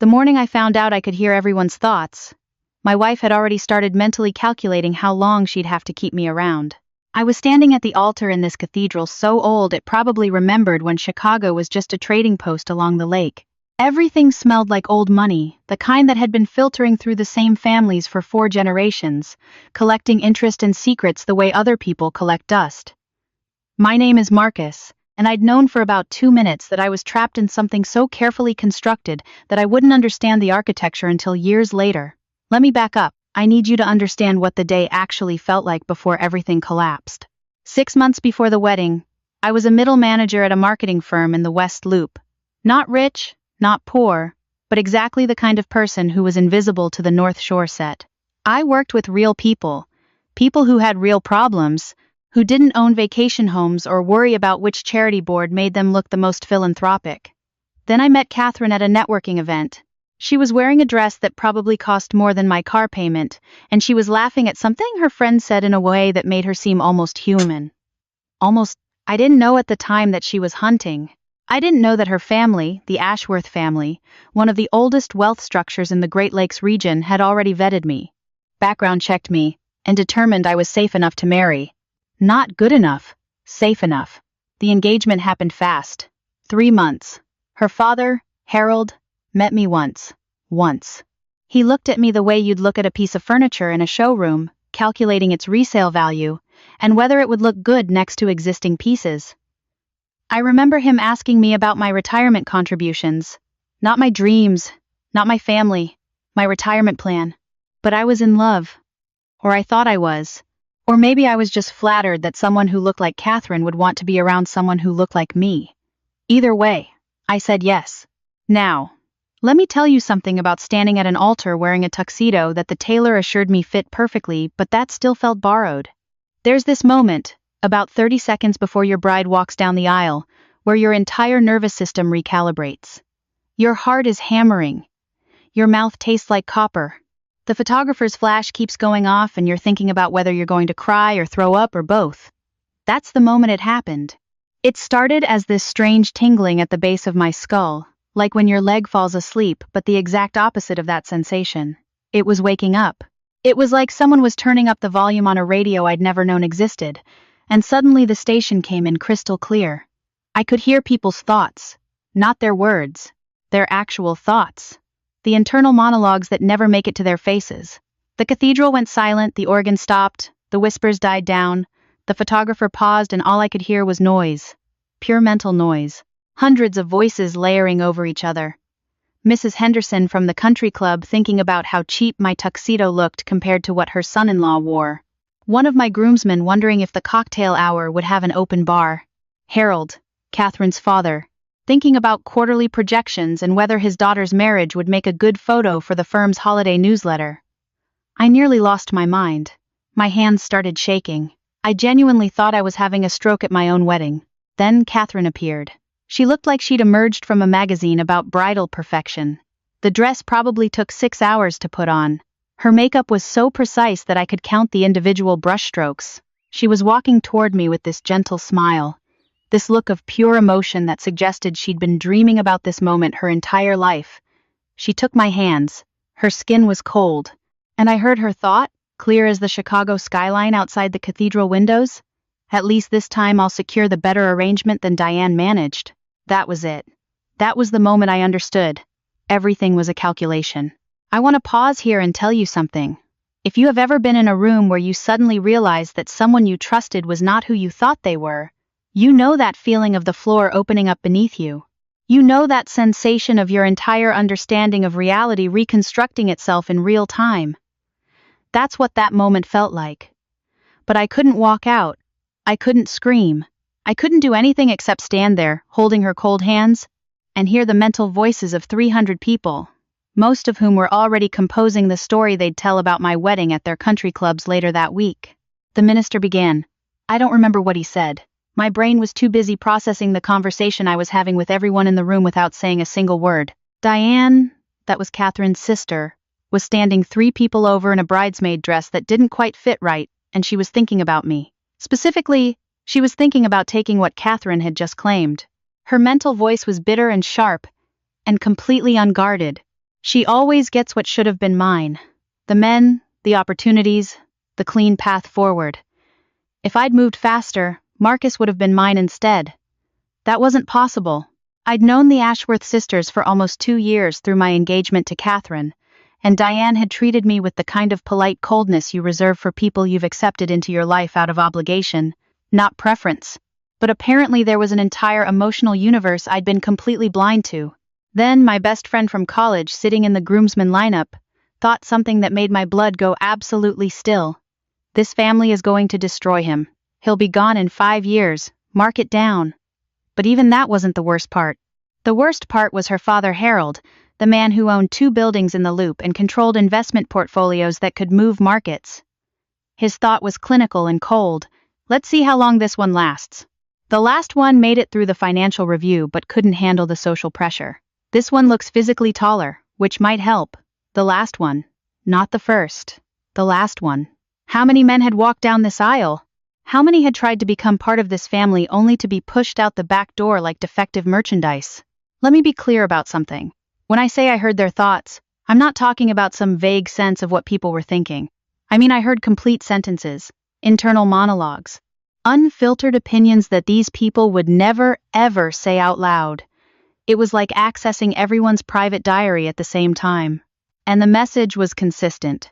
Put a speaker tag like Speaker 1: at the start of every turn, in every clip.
Speaker 1: The morning I found out I could hear everyone's thoughts, my wife had already started mentally calculating how long she'd have to keep me around. I was standing at the altar in this cathedral so old it probably remembered when Chicago was just a trading post along the lake. Everything smelled like old money, the kind that had been filtering through the same families for 4 generations, collecting interest and secrets the way other people collect dust. My name is Marcus, and I'd known for about 2 minutes that I was trapped in something so carefully constructed that I wouldn't understand the architecture until years later. Let me back up. I need you to understand what the day actually felt like before everything collapsed. 6 months before the wedding, I was a middle manager at a marketing firm in the West Loop. Not rich, not poor, but exactly the kind of person who was invisible to the North Shore set. I worked with real people, people who had real problems, who didn't own vacation homes or worry about which charity board made them look the most philanthropic. Then I met Catherine at a networking event. She was wearing a dress that probably cost more than my car payment, and she was laughing at something her friend said in a way that made her seem almost human. I didn't know at the time that she was hunting. I didn't know that her family, the Ashworth family, one of the oldest wealth structures in the Great Lakes region, had already vetted me, background checked me, and determined I was safe enough to marry. Not good enough, safe enough. The engagement happened fast. 3 months. Her father, Harold, met me once. He looked at me the way you'd look at a piece of furniture in a showroom, calculating its resale value, and whether it would look good next to existing pieces. I remember him asking me about my retirement contributions. Not my dreams, not my family, my retirement plan. But I was in love. Or I thought I was. Or maybe I was just flattered that someone who looked like Catherine would want to be around someone who looked like me. Either way, I said yes. Now, let me tell you something about standing at an altar wearing a tuxedo that the tailor assured me fit perfectly, but that still felt borrowed. There's this moment, about 30 seconds before your bride walks down the aisle, where your entire nervous system recalibrates. Your heart is hammering. Your mouth tastes like copper. The photographer's flash keeps going off and you're thinking about whether you're going to cry or throw up or both. That's the moment it happened. It started as this strange tingling at the base of my skull, like when your leg falls asleep, but the exact opposite of that sensation. It was waking up. It was like someone was turning up the volume on a radio I'd never known existed, and suddenly the station came in crystal clear. I could hear people's thoughts, not their words, their actual thoughts. The internal monologues that never make it to their faces. The cathedral went silent, the organ stopped, the whispers died down, the photographer paused, and all I could hear was noise. Pure mental noise. Hundreds of voices layering over each other. Mrs. Henderson from the country club thinking about how cheap my tuxedo looked compared to what her son-in-law wore. One of my groomsmen wondering if the cocktail hour would have an open bar. Harold, Catherine's father, thinking about quarterly projections and whether his daughter's marriage would make a good photo for the firm's holiday newsletter. I nearly lost my mind. My hands started shaking. I genuinely thought I was having a stroke at my own wedding. Then Catherine appeared. She looked like she'd emerged from a magazine about bridal perfection. The dress probably took 6 hours to put on. Her makeup was so precise that I could count the individual brushstrokes. She was walking toward me with this gentle smile, this look of pure emotion that suggested she'd been dreaming about this moment her entire life. She took my hands. Her skin was cold, and I heard her thought, clear as the Chicago skyline outside the cathedral windows. At least this time I'll secure the better arrangement than Diane managed. That was it. That was the moment I understood. Everything was a calculation. I want to pause here and tell you something. If you have ever been in a room where you suddenly realized that someone you trusted was not who you thought they were, you know that feeling of the floor opening up beneath you. You know that sensation of your entire understanding of reality reconstructing itself in real time. That's what that moment felt like. But I couldn't walk out. I couldn't scream. I couldn't do anything except stand there, holding her cold hands, and hear the mental voices of 300 people, most of whom were already composing the story they'd tell about my wedding at their country clubs later that week. The minister began. I don't remember what he said. My brain was too busy processing the conversation I was having with everyone in the room without saying a single word. Diane, that was Catherine's sister, was standing 3 people over in a bridesmaid dress that didn't quite fit right, and she was thinking about me. Specifically, she was thinking about taking what Catherine had just claimed. Her mental voice was bitter and sharp, and completely unguarded. She always gets what should have been mine. The men, the opportunities, the clean path forward. If I'd moved faster, Marcus would have been mine instead. That wasn't possible. I'd known the Ashworth sisters for almost 2 years through my engagement to Catherine, and Diane had treated me with the kind of polite coldness you reserve for people you've accepted into your life out of obligation, not preference. But apparently there was an entire emotional universe I'd been completely blind to. Then my best friend from college, sitting in the groomsman lineup, thought something that made my blood go absolutely still. This family is going to destroy him. He'll be gone in 5 years, mark it down. But even that wasn't the worst part. The worst part was her father Harold, the man who owned 2 buildings in the Loop and controlled investment portfolios that could move markets. His thought was clinical and cold. Let's see how long this one lasts. The last one made it through the financial review but couldn't handle the social pressure. This one looks physically taller, which might help. The last one. Not the first. The last one. How many men had walked down this aisle? How many had tried to become part of this family only to be pushed out the back door like defective merchandise? Let me be clear about something. When I say I heard their thoughts, I'm not talking about some vague sense of what people were thinking. I mean, I heard complete sentences, internal monologues, unfiltered opinions that these people would never, ever say out loud. It was like accessing everyone's private diary at the same time. And the message was consistent.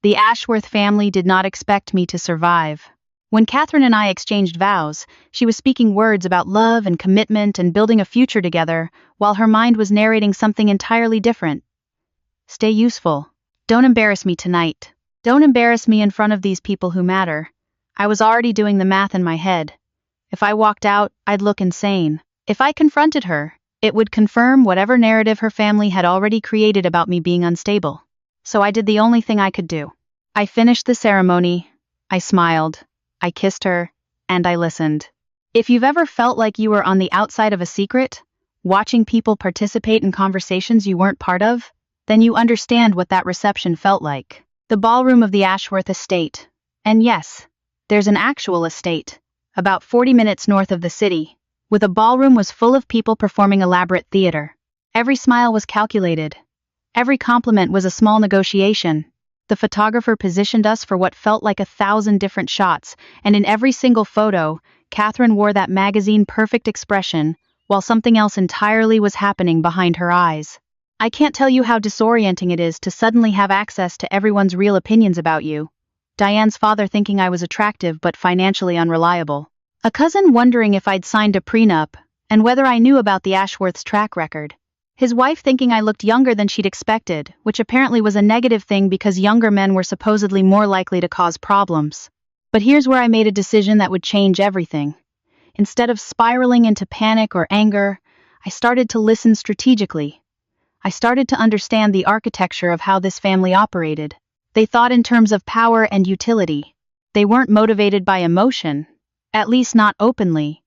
Speaker 1: The Ashworth family did not expect me to survive. When Catherine and I exchanged vows, she was speaking words about love and commitment and building a future together, while her mind was narrating something entirely different. Stay useful. Don't embarrass me tonight. Don't embarrass me in front of these people who matter. I was already doing the math in my head. If I walked out, I'd look insane. If I confronted her, it would confirm whatever narrative her family had already created about me being unstable. So I did the only thing I could do. I finished the ceremony. I smiled. I kissed her, and I listened. If you've ever felt like you were on the outside of a secret, watching people participate in conversations you weren't part of, then you understand what that reception felt like. The ballroom of the Ashworth estate. And yes, there's an actual estate, about 40 minutes north of the city, with a ballroom was full of people performing elaborate theater. Every smile was calculated. Every compliment was a small negotiation. The photographer positioned us for what felt like 1,000 different shots, and in every single photo, Catherine wore that magazine-perfect expression, while something else entirely was happening behind her eyes. I can't tell you how disorienting it is to suddenly have access to everyone's real opinions about you. Diane's father thinking I was attractive but financially unreliable. A cousin wondering if I'd signed a prenup, and whether I knew about the Ashworth's track record. His wife thinking I looked younger than she'd expected, which apparently was a negative thing because younger men were supposedly more likely to cause problems. But here's where I made a decision that would change everything. Instead of spiraling into panic or anger, I started to listen strategically. I started to understand the architecture of how this family operated. They thought in terms of power and utility. They weren't motivated by emotion, at least not openly.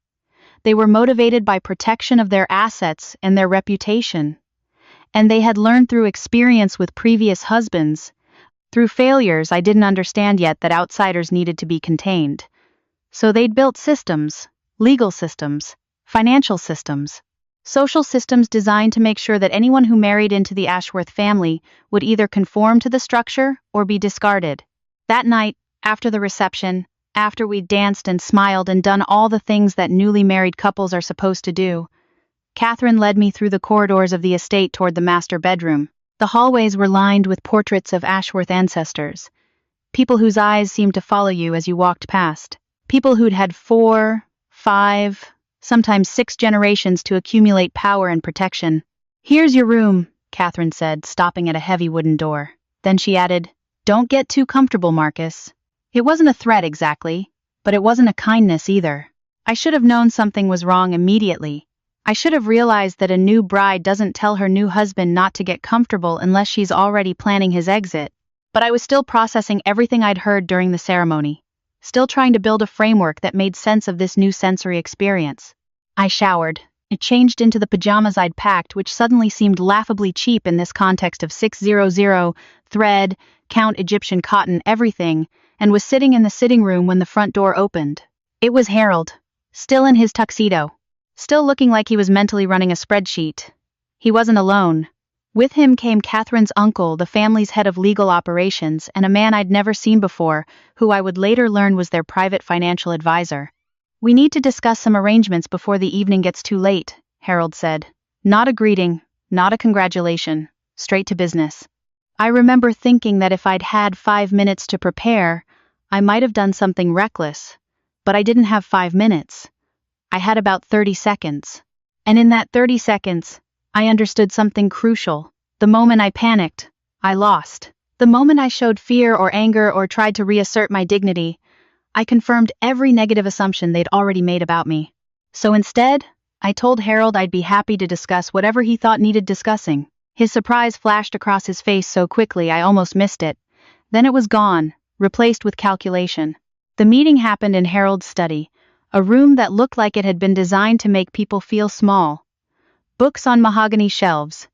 Speaker 1: They were motivated by protection of their assets and their reputation. And they had learned through experience with previous husbands, through failures I didn't understand yet, that outsiders needed to be contained. So they'd built systems, legal systems, financial systems, social systems designed to make sure that anyone who married into the Ashworth family would either conform to the structure or be discarded. That night, after the reception, after we'd danced and smiled and done all the things that newly married couples are supposed to do, Catherine led me through the corridors of the estate toward the master bedroom. The hallways were lined with portraits of Ashworth ancestors, people whose eyes seemed to follow you as you walked past, people who'd had 4, 5, sometimes 6 generations to accumulate power and protection. "Here's your room," Catherine said, stopping at a heavy wooden door. Then she added, "Don't get too comfortable, Marcus." It wasn't a threat exactly, but it wasn't a kindness either. I should have known something was wrong immediately. I should have realized that a new bride doesn't tell her new husband not to get comfortable unless she's already planning his exit. But I was still processing everything I'd heard during the ceremony, still trying to build a framework that made sense of this new sensory experience. I showered. It changed into the pajamas I'd packed, which suddenly seemed laughably cheap in this context of 600 thread, count Egyptian cotton, everything, and was sitting in the sitting room when the front door opened. It was Harold, still in his tuxedo, still looking like he was mentally running a spreadsheet. He wasn't alone. With him came Catherine's uncle, the family's head of legal operations, and a man I'd never seen before, who I would later learn was their private financial advisor. "We need to discuss some arrangements before the evening gets too late," Harold said. Not a greeting, not a congratulation, straight to business. I remember thinking that if I'd had 5 minutes to prepare, I might have done something reckless. But I didn't have 5 minutes. I had about 30 seconds. And in that 30 seconds, I understood something crucial. The moment I panicked, I lost. The moment I showed fear or anger or tried to reassert my dignity, I confirmed every negative assumption they'd already made about me. So instead, I told Harold I'd be happy to discuss whatever he thought needed discussing. His surprise flashed across his face so quickly I almost missed it. Then it was gone, replaced with calculation. The meeting happened in Harold's study, a room that looked like it had been designed to make people feel small. Books on mahogany shelves,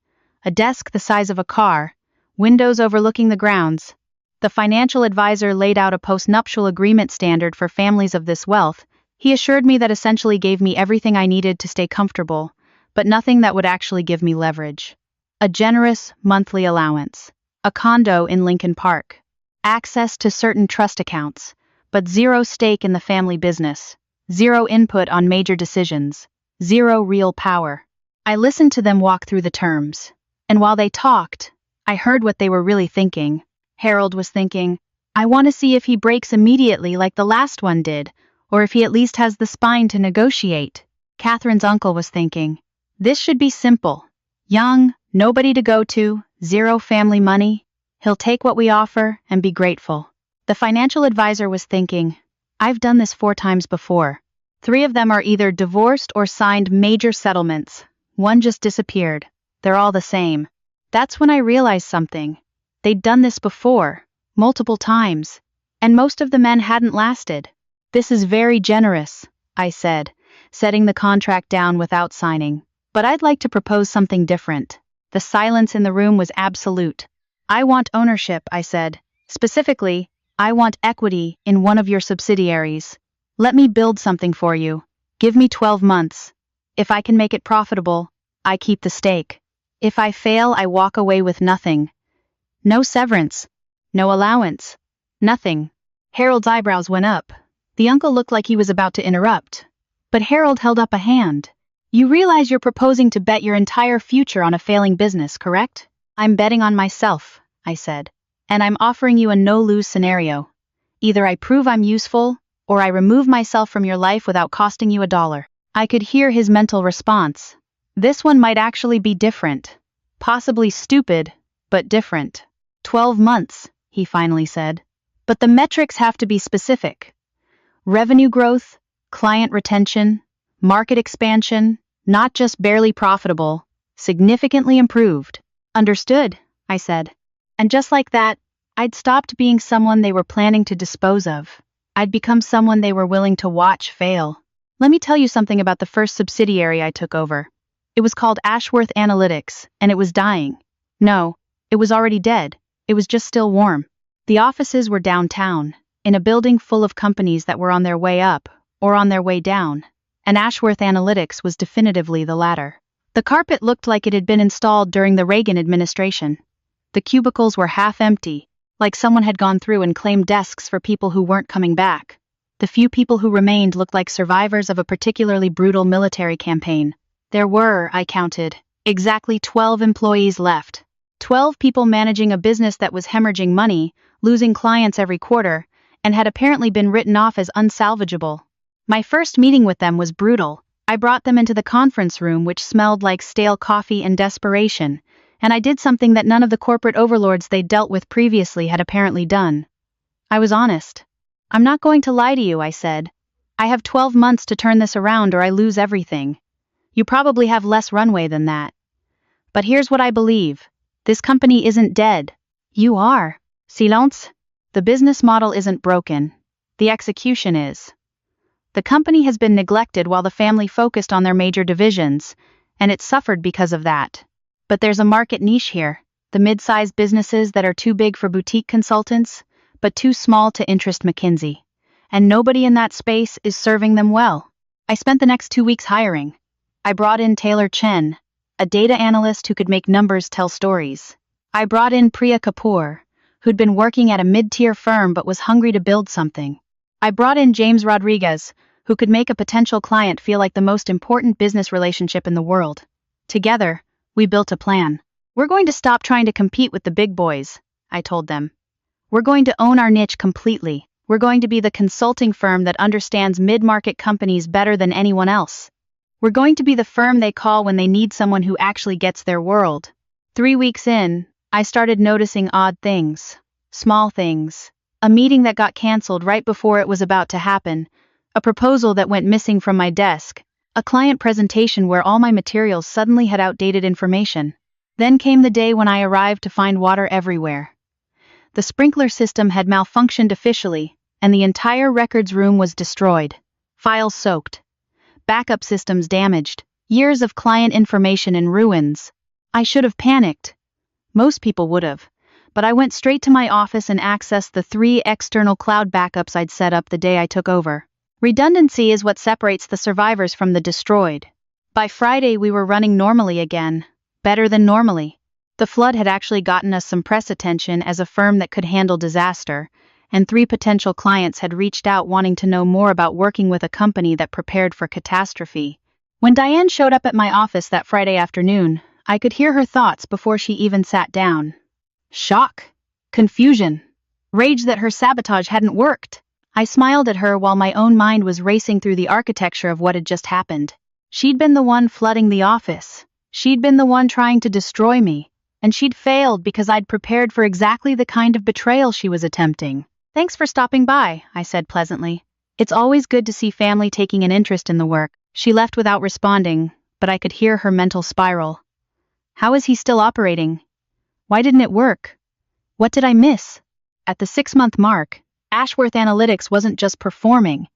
Speaker 1: a desk the size of a car, windows overlooking the grounds. The financial advisor laid out a post-nuptial agreement standard for families of this wealth. He assured me that essentially gave me everything I needed to stay comfortable, but nothing that would actually give me leverage. A generous monthly allowance, a condo in Lincoln Park, access to certain trust accounts, but zero stake in the family business, zero input on major decisions, zero real power. I listened to them walk through the terms, and while they talked, I heard what they were really thinking. Harold was thinking, I want to see if he breaks immediately like the last one did, or if he at least has the spine to negotiate. Catherine's uncle was thinking, this should be simple. Young, nobody to go to, zero family money. He'll take what we offer and be grateful. The financial advisor was thinking, I've done this 4 times before. 3 of them are either divorced or signed major settlements. 1 just disappeared. They're all the same. That's when I realized something. They'd done this before, multiple times, and most of the men hadn't lasted. This is very generous, I said, setting the contract down without signing. But I'd like to propose something different. The silence in the room was absolute. I want ownership, I said. Specifically, I want equity in one of your subsidiaries. Let me build something for you. Give me 12 months. If I can make it profitable, I keep the stake. If I fail, I walk away with nothing. No severance. No allowance. Nothing. Harold's eyebrows went up. The uncle looked like he was about to interrupt. But Harold held up a hand. You realize you're proposing to bet your entire future on a failing business, correct? I'm betting on myself, I said. And I'm offering you a no-lose scenario. Either I prove I'm useful, or I remove myself from your life without costing you $1. I could hear his mental response. This one might actually be different. Possibly stupid, but different. 12 months, he finally said. But the metrics have to be specific. Revenue growth, client retention, market expansion, not just barely profitable, significantly improved. Understood, I said. And just like that, I'd stopped being someone they were planning to dispose of. I'd become someone they were willing to watch fail. Let me tell you something about the first subsidiary I took over. It was called Ashworth Analytics, and it was dying. No, it was already dead. It was just still warm. The offices were downtown, in a building full of companies that were on their way up, or on their way down, and Ashworth Analytics was definitively the latter. The carpet looked like it had been installed during the Reagan administration. The cubicles were half empty, like someone had gone through and claimed desks for people who weren't coming back. The few people who remained looked like survivors of a particularly brutal military campaign. There were, I counted, exactly 12 employees left. 12 people managing a business that was hemorrhaging money, losing clients every quarter, and had apparently been written off as unsalvageable. My first meeting with them was brutal. I brought them into the conference room, which smelled like stale coffee and desperation, and I did something that none of the corporate overlords they'd dealt with previously had apparently done. I was honest. I'm not going to lie to you, I said. I have 12 months to turn this around or I lose everything. You probably have less runway than that. But here's what I believe. This company isn't dead. You are. Silence? The business model isn't broken. The execution is. The company has been neglected while the family focused on their major divisions, and it suffered because of that. But there's a market niche here. The mid-sized businesses that are too big for boutique consultants, but too small to interest McKinsey. And nobody in that space is serving them well. I spent the next 2 weeks hiring. I brought in Taylor Chen, a data analyst who could make numbers tell stories. I brought in Priya Kapoor, who'd been working at a mid-tier firm but was hungry to build something. I brought in James Rodriguez, who could make a potential client feel like the most important business relationship in the world. Together, we built a plan. We're going to stop trying to compete with the big boys, I told them. We're going to own our niche completely. We're going to be the consulting firm that understands mid-market companies better than anyone else. We're going to be the firm they call when they need someone who actually gets their world. 3 weeks in, I started noticing odd things. Small things. A meeting that got canceled right before it was about to happen. A proposal that went missing from my desk. A client presentation where all my materials suddenly had outdated information. Then came the day when I arrived to find water everywhere. The sprinkler system had malfunctioned officially, and the entire records room was destroyed. Files soaked. Backup systems damaged. Years of client information in ruins. I should have panicked. Most people would have. But I went straight to my office and accessed the 3 external cloud backups I'd set up the day I took over. Redundancy is what separates the survivors from the destroyed. By Friday we were running normally again. Better than normally. The flood had actually gotten us some press attention as a firm that could handle disaster, and 3 potential clients had reached out wanting to know more about working with a company that prepared for catastrophe. When Diane showed up at my office that Friday afternoon, I could hear her thoughts before she even sat down. Shock. Confusion. Rage that her sabotage hadn't worked. I smiled at her while my own mind was racing through the architecture of what had just happened. She'd been the one flooding the office. She'd been the one trying to destroy me. And she'd failed because I'd prepared for exactly the kind of betrayal she was attempting. Thanks for stopping by, I said pleasantly. It's always good to see family taking an interest in the work. She left without responding, but I could hear her mental spiral. How is he still operating? Why didn't it work? What did I miss? At the 6-month mark, Ashworth Analytics wasn't just performing.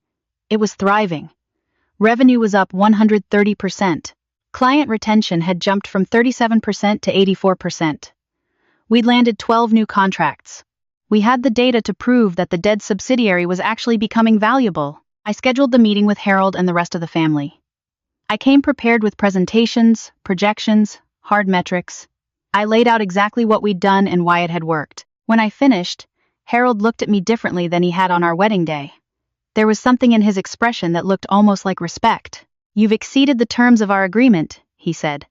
Speaker 1: It was thriving. Revenue was up 130%. Client retention had jumped from 37% to 84%. We'd landed 12 new contracts. We had the data to prove that the dead subsidiary was actually becoming valuable. I scheduled the meeting with Harold and the rest of the family. I came prepared with presentations, projections, hard metrics. I laid out exactly what we'd done and why it had worked. When I finished, Harold looked at me differently than he had on our wedding day. There was something in his expression that looked almost like respect. You've exceeded the terms of our agreement, he said.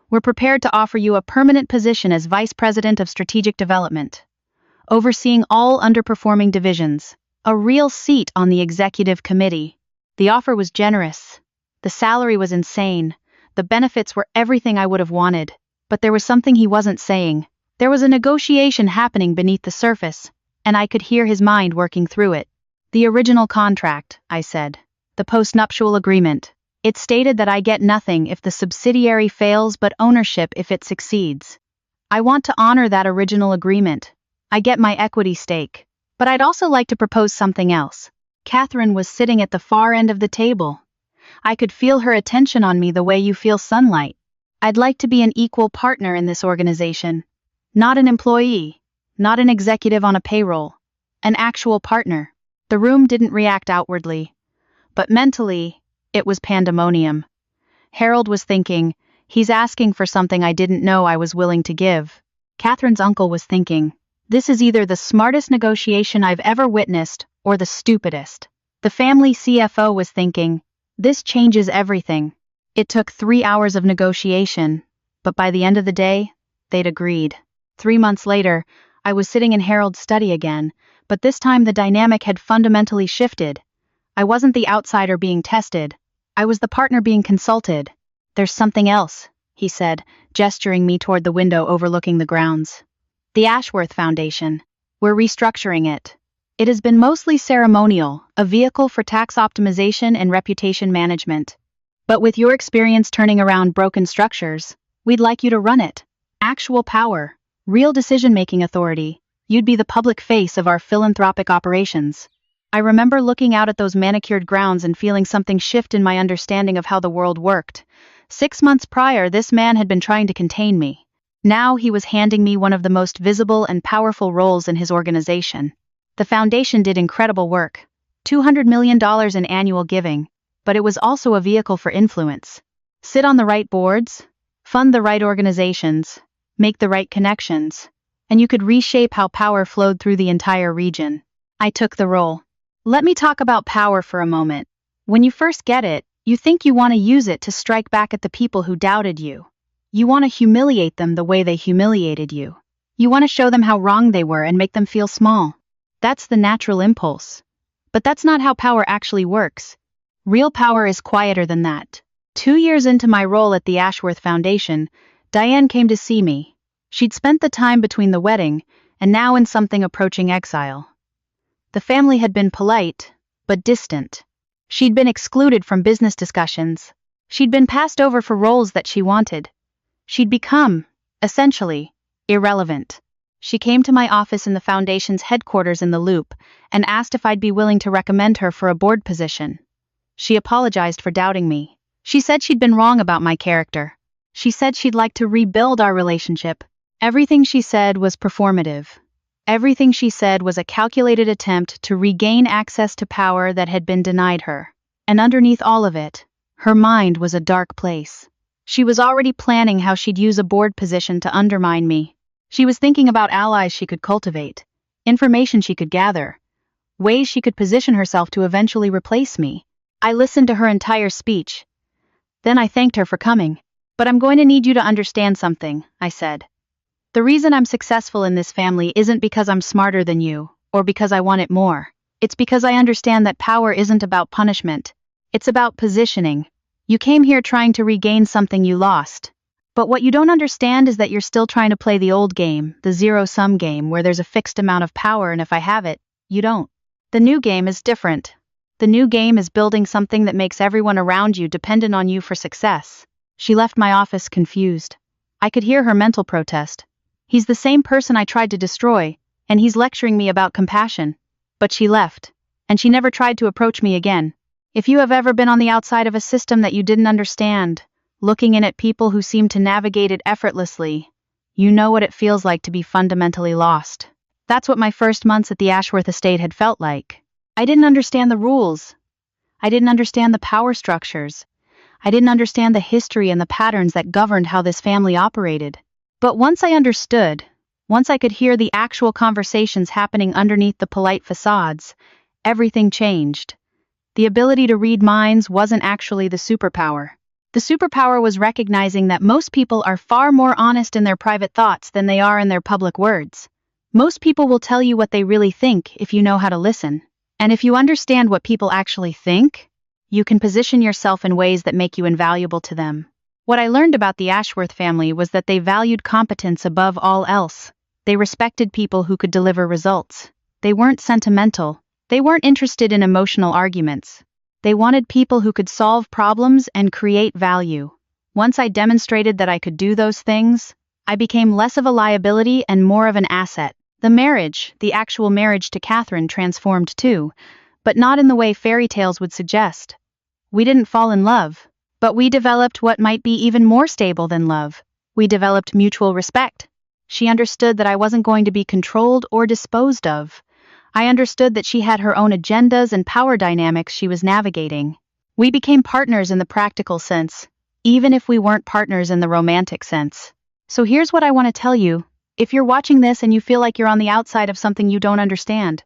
Speaker 1: We're prepared to offer you a permanent position as Vice President of Strategic Development, overseeing all underperforming divisions, a real seat on the executive committee. The offer was generous. The salary was insane. The benefits were everything I would have wanted. But there was something he wasn't saying. There was a negotiation happening beneath the surface, and I could hear his mind working through it. The original contract, I said. The post-nuptial agreement. It stated that I get nothing if the subsidiary fails but ownership if it succeeds. I want to honor that original agreement. I get my equity stake. But I'd also like to propose something else. Catherine was sitting at the far end of the table. I could feel her attention on me the way you feel sunlight. I'd like to be an equal partner in this organization. Not an employee. Not an executive on a payroll. An actual partner. The room didn't react outwardly. But mentally, it was pandemonium. Harold was thinking, he's asking for something I didn't know I was willing to give. Catherine's uncle was thinking, this is either the smartest negotiation I've ever witnessed or the stupidest. The family CFO was thinking, this changes everything. It took 3 hours of negotiation, but by the end of the day, they'd agreed. 3 months later, I was sitting in Harold's study again, but this time the dynamic had fundamentally shifted. I wasn't the outsider being tested. I was the partner being consulted. There's something else, he said, gesturing me toward the window overlooking the grounds. The Ashworth Foundation. We're restructuring it. It has been mostly ceremonial, a vehicle for tax optimization and reputation management. But with your experience turning around broken structures, we'd like you to run it. Actual power, real decision-making authority. You'd be the public face of our philanthropic operations. I remember looking out at those manicured grounds and feeling something shift in my understanding of how the world worked. 6 months prior, this man had been trying to contain me. Now he was handing me one of the most visible and powerful roles in his organization. The foundation did incredible work. $200 million in annual giving. But it was also a vehicle for influence. Sit on the right boards, fund the right organizations, make the right connections, and you could reshape how power flowed through the entire region. I took the role. Let me talk about power for a moment. When you first get it, you think you want to use it to strike back at the people who doubted you. You want to humiliate them the way they humiliated you. You want to show them how wrong they were and make them feel small. That's the natural impulse. But that's not how power actually works. Real power is quieter than that. 2 years into my role at the Ashworth Foundation, Diane came to see me. She'd spent the time between the wedding, and now in something approaching exile. The family had been polite, but distant. She'd been excluded from business discussions. She'd been passed over for roles that she wanted. She'd become, essentially, irrelevant. She came to my office in the foundation's headquarters in the Loop and asked if I'd be willing to recommend her for a board position. She apologized for doubting me. She said she'd been wrong about my character. She said she'd like to rebuild our relationship. Everything she said was performative. Everything she said was a calculated attempt to regain access to power that had been denied her. And underneath all of it, her mind was a dark place. She was already planning how she'd use a board position to undermine me. She was thinking about allies she could cultivate, information she could gather, ways she could position herself to eventually replace me. I listened to her entire speech. Then I thanked her for coming. But I'm going to need you to understand something, I said. The reason I'm successful in this family isn't because I'm smarter than you, or because I want it more. It's because I understand that power isn't about punishment. It's about positioning. You came here trying to regain something you lost. But what you don't understand is that you're still trying to play the old game, the zero-sum game, where there's a fixed amount of power and if I have it, you don't. The new game is different. The new game is building something that makes everyone around you dependent on you for success. She left my office confused. I could hear her mental protest. He's the same person I tried to destroy, and he's lecturing me about compassion. But she left, and she never tried to approach me again. If you have ever been on the outside of a system that you didn't understand, looking in at people who seem to navigate it effortlessly, you know what it feels like to be fundamentally lost. That's what my first months at the Ashworth estate had felt like. I didn't understand the rules. I didn't understand the power structures. I didn't understand the history and the patterns that governed how this family operated. But once I understood, once I could hear the actual conversations happening underneath the polite facades, everything changed. The ability to read minds wasn't actually the superpower. The superpower was recognizing that most people are far more honest in their private thoughts than they are in their public words. Most people will tell you what they really think if you know how to listen. And if you understand what people actually think, you can position yourself in ways that make you invaluable to them. What I learned about the Ashworth family was that they valued competence above all else. They respected people who could deliver results. They weren't sentimental. They weren't interested in emotional arguments. They wanted people who could solve problems and create value. Once I demonstrated that I could do those things, I became less of a liability and more of an asset. The actual marriage to Catherine transformed too, but not in the way fairy tales would suggest. We didn't fall in love, but we developed what might be even more stable than love. We developed mutual respect. She understood that I wasn't going to be controlled or disposed of. I understood that she had her own agendas and power dynamics she was navigating. We became partners in the practical sense, even if we weren't partners in the romantic sense. So here's what I want to tell you. If you're watching this and you feel like you're on the outside of something you don't understand,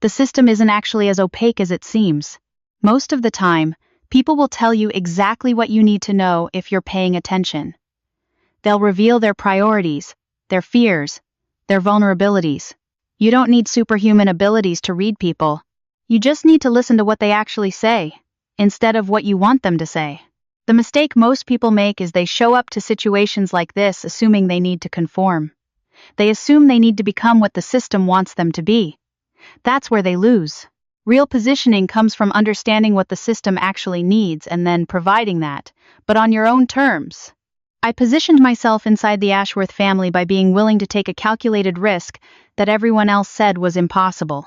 Speaker 1: the system isn't actually as opaque as it seems. Most of the time, people will tell you exactly what you need to know if you're paying attention. They'll reveal their priorities, their fears, their vulnerabilities. You don't need superhuman abilities to read people. You just need to listen to what they actually say, instead of what you want them to say. The mistake most people make is they show up to situations like this assuming they need to conform. They assume they need to become what the system wants them to be. That's where they lose. Real positioning comes from understanding what the system actually needs and then providing that, but on your own terms. I positioned myself inside the Ashworth family by being willing to take a calculated risk that everyone else said was impossible.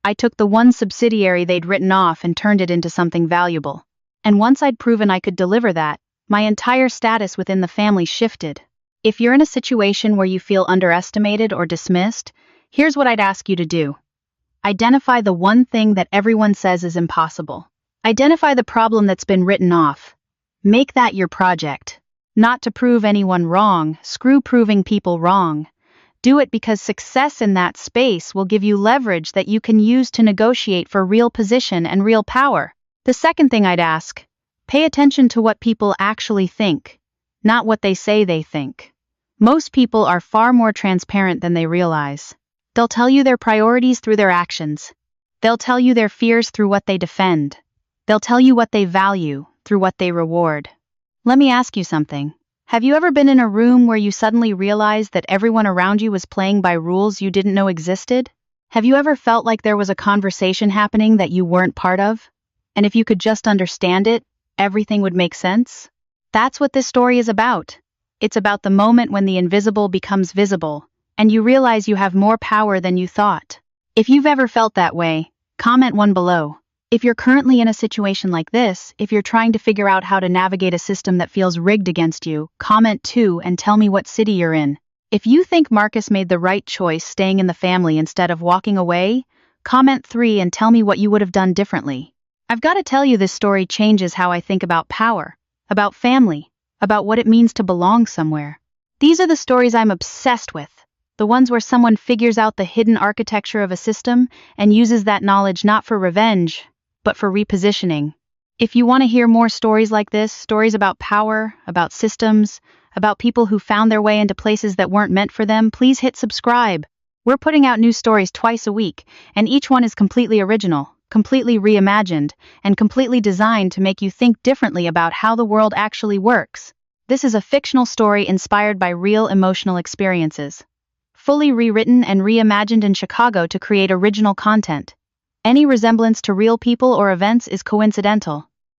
Speaker 1: I took the one subsidiary they'd written off and turned it into something valuable. And once I'd proven I could deliver that, my entire status within the family shifted. If you're in a situation where you feel underestimated or dismissed, here's what I'd ask you to do. Identify the one thing that everyone says is impossible. Identify the problem that's been written off. Make that your project. Not to prove anyone wrong, screw proving people wrong. Do it because success in that space will give you leverage that you can use to negotiate for real position and real power. The second thing I'd ask, pay attention to what people actually think, not what they say they think. Most people are far more transparent than they realize. They'll tell you their priorities through their actions. They'll tell you their fears through what they defend. They'll tell you what they value through what they reward. Let me ask you something. Have you ever been in a room where you suddenly realized that everyone around you was playing by rules you didn't know existed? Have you ever felt like there was a conversation happening that you weren't part of? And if you could just understand it, everything would make sense? That's what this story is about. It's about the moment when the invisible becomes visible, and you realize you have more power than you thought. If you've ever felt that way, comment 1 below. If you're currently in a situation like this, if you're trying to figure out how to navigate a system that feels rigged against you, comment 2 and tell me what city you're in. If you think Marcus made the right choice staying in the family instead of walking away, comment 3 and tell me what you would have done differently. I've got to tell you, this story changes how I think about power, about family, about what it means to belong somewhere. These are the stories I'm obsessed with. The ones where someone figures out the hidden architecture of a system and uses that knowledge not for revenge, but for repositioning. If you want to hear more stories like this, stories about power, about systems, about people who found their way into places that weren't meant for them, please hit subscribe. We're putting out new stories twice a week, and each one is completely original, completely reimagined, and completely designed to make you think differently about how the world actually works. This is a fictional story inspired by real emotional experiences, fully rewritten and reimagined in Chicago to create original content. Any resemblance to real people or events is coincidental.